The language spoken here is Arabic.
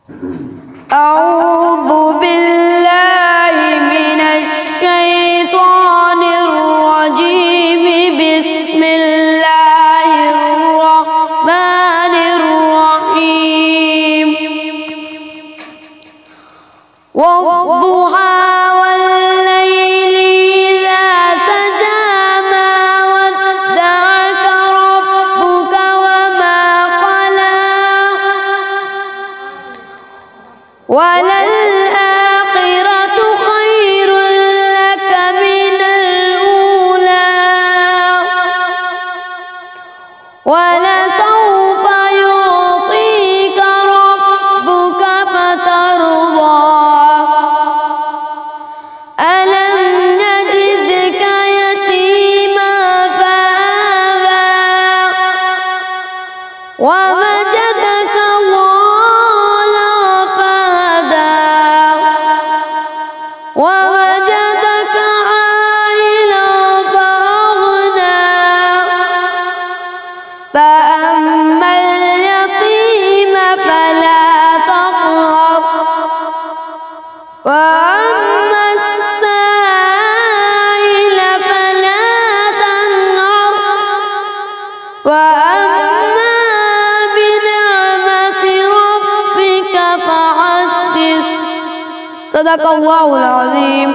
أعوذ بالله من الشيطان الرجيم. بسم الله الرحمن الرحيم. والضحى والليل إذا سجى ما ودعك ربك وما قلى وللآخرة خير لك من الأولى ولسوف يعطيك ربك فترضى. ألم يجدك يتيما فآوى ووجدك ضالا فهدى ووجدك عائلا فأغنى. فأما اليتيم فلا تقهر وأما السائل فلا تنهر وأما بنعمة ربك فحدث. صدق الله العظيم.